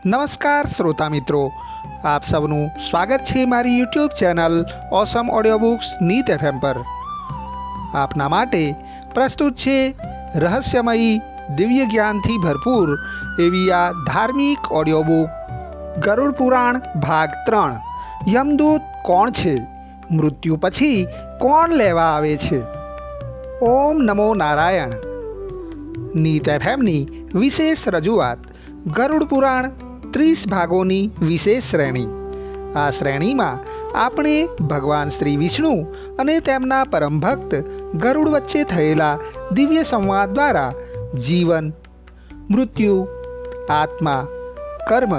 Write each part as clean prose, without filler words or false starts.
નમસ્કાર શ્રોતા મિત્રો, આપ સૌનું સ્વાગત છે મારી YouTube channel awesome audio books Neet FM પર. આપના માટે પ્રસ્તુત છે રહસ્યમયી દિવ્ય જ્ઞાનથી ભરપૂર એવી આ ધાર્મિક ઓડિયો બુક ગરુડ પુરાણ ભાગ 3. યમદૂત કોણ છે? મૃત્યુ પછી કોણ લેવા આવે છે? ઓમ નમો નારાયણ. નીત FMની વિશેષ રજૂઆત ગરુડ પુરાણ 30 ભાગોની વિશેષ શ્રેણી. આ શ્રેણીમાં આપણે ભગવાન શ્રી વિષ્ણુ અને તેમના પરમ ભક્ત ગરુડ વચ્ચે થયેલા દિવ્ય સંવાદ દ્વારા જીવન, મૃત્યુ, આત્મા, કર્મ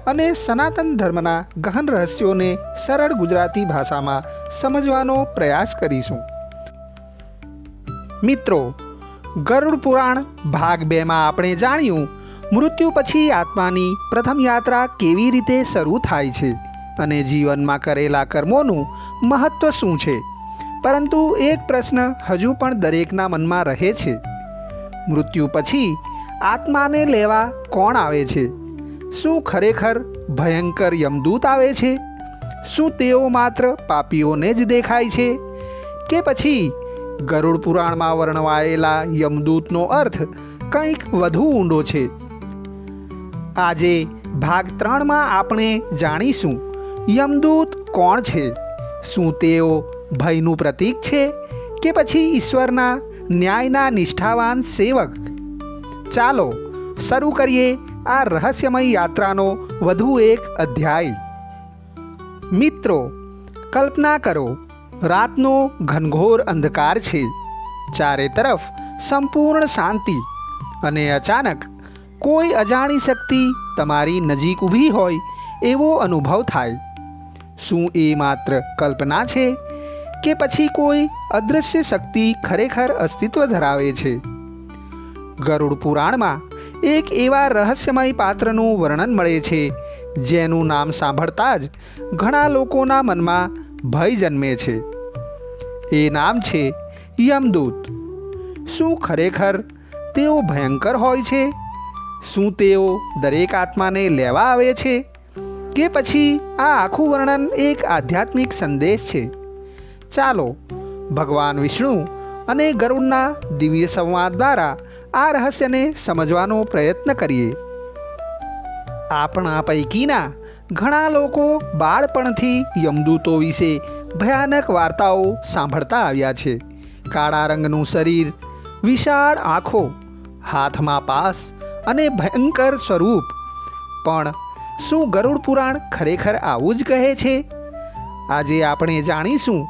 અને સનાતન ધર્મના ગહન રહસ્યોને સરળ ગુજરાતી ભાષામાં સમજવાનો પ્રયાસ કરીશું. મિત્રો, ગરુડ પુરાણ ભાગ 2માં આપણે જાણ્યું મૃત્યુ પછી આત્માની પ્રથમ યાત્રા કેવી રીતે શરૂ થાય છે અને જીવનમાં કરેલા કર્મોનું મહત્ત્વ શું છે. પરંતુ એક પ્રશ્ન હજુ પણ દરેકના મનમાં રહે છે. મૃત્યુ પછી આત્માને લેવા કોણ આવે છે? શું ખરેખર ભયંકર યમદૂત આવે છે? શું તેઓ માત્ર પાપીઓને જ દેખાય છે કે પછી ગરુડ પુરાણમાં વર્ણવાયેલા યમદૂતનો અર્થ કંઈક વધુ ઊંડો છે? આજે ભાગ 3માં આપણે જાણીશું યમદૂત કોણ છે. શું તેઓ ભયનું પ્રતીક છે કે પછી ઈશ્વરના ન્યાયના નિષ્ઠાવાન સેવક? ચાલો શરૂ કરીએ આ રહસ્યમય યાત્રાનો વધુ એક અધ્યાય. મિત્રો, કલ્પના કરો, રાતનો ઘનઘોર અંધકાર છે, ચારે તરફ સંપૂર્ણ શાંતિ, અને અચાનક કોઈ અજાણી શક્તિ તમારી નજીક ઊભી હોય એવો અનુભવ થાય. શું એ માત્ર કલ્પના છે કે પછી કોઈ અદૃશ્ય શક્તિ ખરેખર અસ્તિત્વ ધરાવે છે? ગરુડ પુરાણમાં એક એવા રહસ્યમય પાત્રનું વર્ણન મળે છે જેનું નામ સાંભળતા જ ઘણા લોકોના મનમાં ભય જન્મે છે. એ નામ છે યમદૂત. શું ખરેખર તેઓ ભયંકર હોય છે? શું તેઓ દરેક આત્માને લેવા આવે છે કે પછી આ આખું વર્ણન એક આધ્યાત્મિક સંદેશ છે? ચાલો ભગવાન વિષ્ણુ અને ગરુડના દિવ્ય સંવાદ દ્વારા આ રહસ્યને સમજવાનો પ્રયત્ન કરીએ. આપણા પૈકીના ઘણા લોકો બાળપણથી યમદૂતો વિશે ભયાનક વાર્તાઓ સાંભળતા આવ્યા છે. કાળા રંગનું શરીર, વિશાળ આંખો, હાથમાં પાસ અને ભયંકર સ્વરૂપ. પણ શું ગરુડ પુરાણ ખરેખર આવું જ કહે છે? આજે આપણે જાણીશું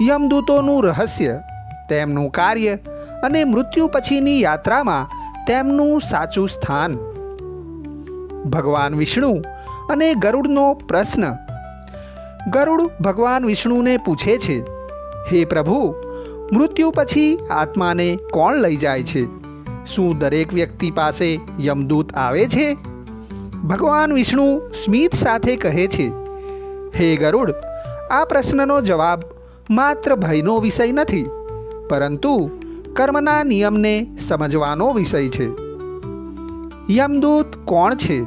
યમદૂતોનું રહસ્ય, તેમનું કાર્ય અને મૃત્યુ પછીની યાત્રામાં તેમનું સાચું સ્થાન. ભગવાન વિષ્ણુ અને ગરુડનો પ્રશ્ન. ગરુડ ભગવાન વિષ્ણુને પૂછે છે, હે પ્રભુ, મૃત્યુ પછી આત્માને કોણ લઈ જાય છે? શું દરેક વ્યક્તિ પાસે યમદૂત આવે છે? ભગવાન વિષ્ણુ સ્મિત સાથે કહે છે, હે ગરુડ, આ પ્રશ્નનો જવાબ માત્ર ભયનો વિષય નથી, પરંતુ કર્મના નિયમને સમજવાનો વિષય છે. યમદૂત કોણ છે?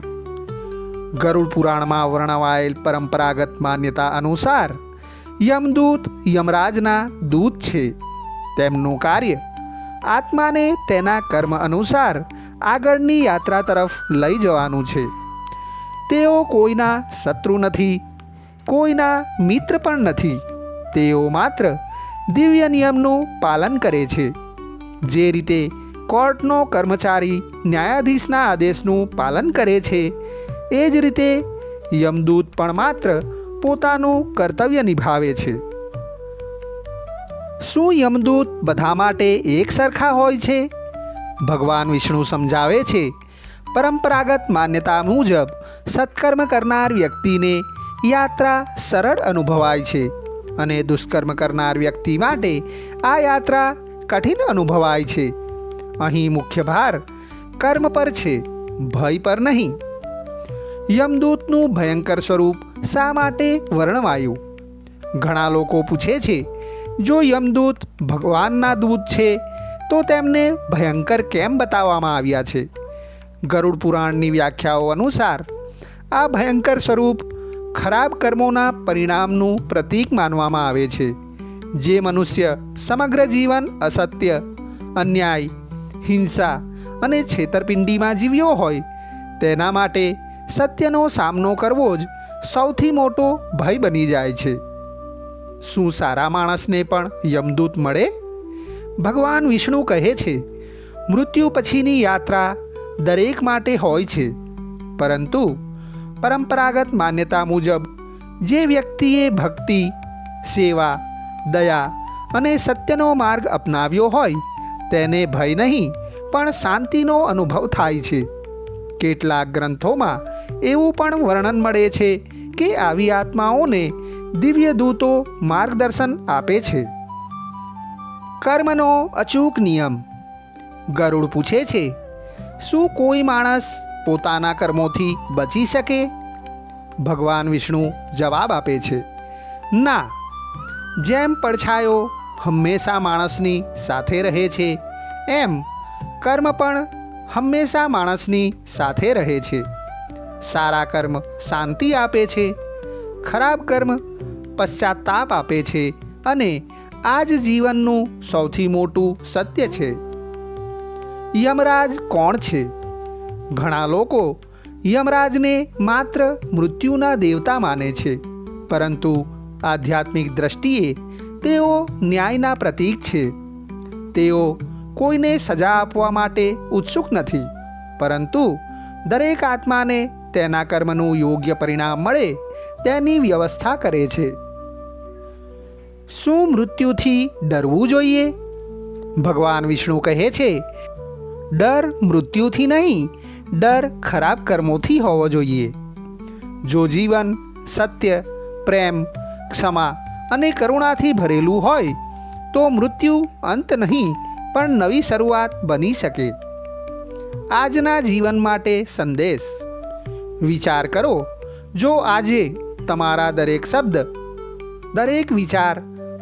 ગરુડ પુરાણમાં વર્ણવાયેલ પરંપરાગત માન્યતા અનુસાર યમદૂત યમરાજના દૂત છે. તેમનું કાર્ય આત્માને તેના કર્મ અનુસાર આગળની યાત્રા તરફ લઈ જવાનું છે. તેઓ કોઈના શત્રુ નથી, કોઈના મિત્ર પણ નથી. તેઓ માત્ર દિવ્ય નિયમનું પાલન કરે છે. જે રીતે કોર્ટનો કર્મચારી ન્યાયાધીશના આદેશનું પાલન કરે છે, એ જ રીતે યમદૂત પણ માત્ર પોતાનું કર્તવ્ય નિભાવે છે. શું યમદૂત બધા માટે એક સરખા હોય છે? ભગવાન વિષ્ણુ સમજાવે છે, પરંપરાગત માન્યતા મુજબ સત્કર્મ કરનાર વ્યક્તિને યાત્રા સરળ અનુભવાય છે અને દુષ્કર્મ કરનાર વ્યક્તિ માટે આ યાત્રા કઠિન અનુભવાય છે. અહીં મુખ્ય ભાર કર્મ પર છે, ભય પર નહીં. યમદૂતનું ભયંકર સ્વરૂપ શા માટે વર્ણવાયું? ઘણા લોકો પૂછે છે, જો યમદૂત ભગવાનના દૂત છે તો તેમને ભયંકર કેમ બતાવવામાં આવ્યા છે? ગરુડ પુરાણની વ્યાખ્યાઓ અનુસાર આ ભયંકર સ્વરૂપ ખરાબ કર્મોના પરિણામનું પ્રતીક માનવામાં આવે છે. જે મનુષ્ય સમગ્ર જીવન અસત્ય, અન્યાય, હિંસા અને છેતરપિંડીમાં જીવ્યો હોય તેના માટે સત્યનો સામનો કરવો જ સૌથી મોટો ભય બની જાય છે. શું સારા માણસને પણ યમદૂત મળે? ભગવાન વિષ્ણુ કહે છે, મૃત્યુ પછીની યાત્રા દરેક માટે હોય છે, પરંતુ પરંપરાગત માન્યતા મુજબ જે વ્યક્તિએ ભક્તિ, સેવા, દયા અને સત્યનો માર્ગ અપનાવ્યો હોય તેને ભય નહીં પણ શાંતિનો અનુભવ થાય છે. કેટલાક ગ્રંથોમાં એવું પણ વર્ણન મળે છે કે આવી આત્માઓને દિવ્ય દૂતો માર્ગદર્શન આપે છે. કર્મનો અચૂક નિયમ. ગરુડ પૂછે છે, શું કોઈ માણસ પોતાના કર્મોથી બચી શકે? ભગવાન વિષ્ણુ જવાબ આપે છે, ના. જેમ પડછાયો હંમેશા માણસની સાથે રહે છે, એમ કર્મ પણ હંમેશા માણસની સાથે રહે છે. સારા કર્મ શાંતિ આપે છે, ખરાબ કર્મ પશ્ચાતાપ આપે છે, અને આ જ જીવનનું સૌથી મોટું સત્ય છે. યમરાજ કોણ છે? ઘણા લોકો યમરાજને માત્ર મૃત્યુના દેવતા માને છે, પરંતુ આધ્યાત્મિક દ્રષ્ટિએ તેઓ ન્યાયના પ્રતીક છે. તેઓ કોઈને સજા આપવા માટે ઉત્સુક નથી, પરંતુ દરેક આત્માને તેના કર્મનું યોગ્ય પરિણામ મળે તેની વ્યવસ્થા કરે છે. શું મૃત્યુથી ડરવું જોઈએ? ભગવાન વિષ્ણુ કહે છે, ડર મૃત્યુથી નહીં, ડર ખરાબ કર્મોથી હોવો જોઈએ. જો જીવન સત્ય, પ્રેમ, ક્ષમા અને કરુણાથી ભરેલું હોય તો મૃત્યુ અંત નહીં પણ નવી શરૂઆત બની શકે. આજના જીવન માટે સંદેશ. વિચાર કરો, જો આજે તમારા દરેક શબ્દ, દરેક વિચાર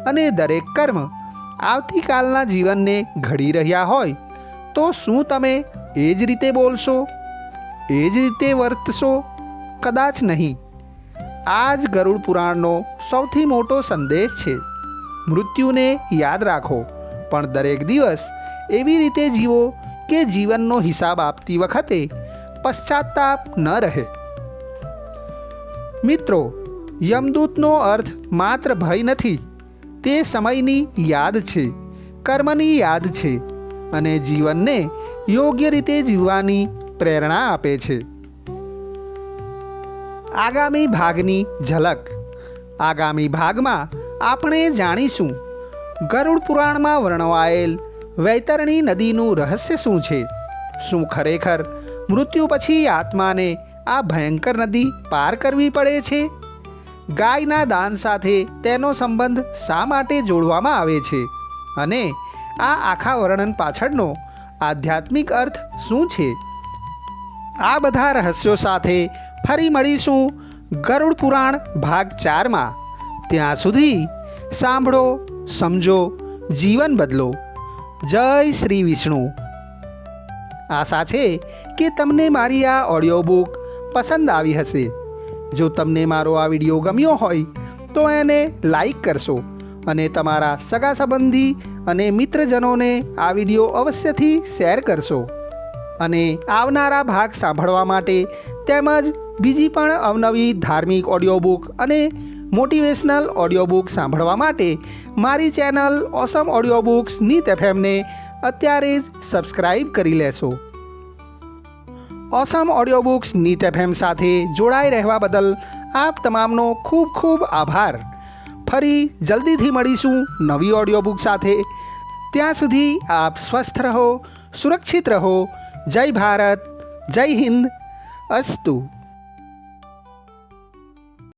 અને દરેક કર્મ આવતીકાલના જીવનને ઘડી રહ્યા હોય તો શું તમે એ જ રીતે બોલશો, એ જ રીતે વર્તશો? કદાચ નહીં. આ જ ગરુડ પુરાણનો સૌથી મોટો સંદેશ છે. મૃત્યુને યાદ રાખો, પણ દરેક દિવસ એવી રીતે જીવો કે જીવનનો હિસાબ આપતી વખતે પશ્ચાતાપ ન રહે. મિત્રો, યમદૂતનો અર્થ માત્ર ભય નથી, તે સમયની યાદ છે, કર્મની યાદ છે અને જીવનને યોગ્ય રીતે જીવવાની પ્રેરણા આપે છે. આગામી ભાગની ઝલક. આગામી ભાગમાં આપણે જાણીશું ગરુડ પુરાણમાં વર્ણવાયેલ વૈતરણી નદીનું રહસ્ય શું છે. શું ખરેખર મૃત્યુ પછી આત્માને આ ભયંકર નદી પાર કરવી પડે છે? ગાયના દાન સાથે તેનો સંબંધ શા માટે જોડવામાં આવે છે? અને આ આખા વર્ણન પાછળનો આધ્યાત્મિક અર્થ શું છે? આ બધા રહસ્યો સાથે ફરી મળીશું ગરુડ પુરાણ ભાગ 4માં. ત્યાં સુધી સાંભળો, સમજો, જીવન બદલો. જય શ્રી વિષ્ણુ. આશા છે કે તમને મારી આ ઓડિયો બુક પસંદ આવી હશે. જો તમને મારો આ વિડીયો ગમ્યો હોય તો એને લાઈક કરશો અને તમારા સગા સંબંધી અને મિત્રજનોને આ વિડીયો અવશ્યથી શેર કરશો. અને આવનારા ભાગ સાંભળવા માટે તેમજ બીજી પણ અવનવી ધાર્મિક ઓડિયો બુક અને મોટિવેશનલ ઓડિયો બુક સાંભળવા માટે મારી ચેનલ ઓસમ ઓડિયો બુક્સ નીત એફએમને અત્યારે જ સબસ્ક્રાઈબ કરી લેશો. ઓસમ ઓડિયો બુક્સ નીત એફએમ સાથે જોડાઈ રહેવા બદલ આપ તમામનો ખૂબ ખૂબ આભાર. ફરી જલ્દીથી મળીશું નવી ઓડિયો બુક સાથે. ત્યાં સુધી આપ સ્વસ્થ રહો, સુરક્ષિત રહો. જય ભારત, જય હિન્દ. અસ્તુ.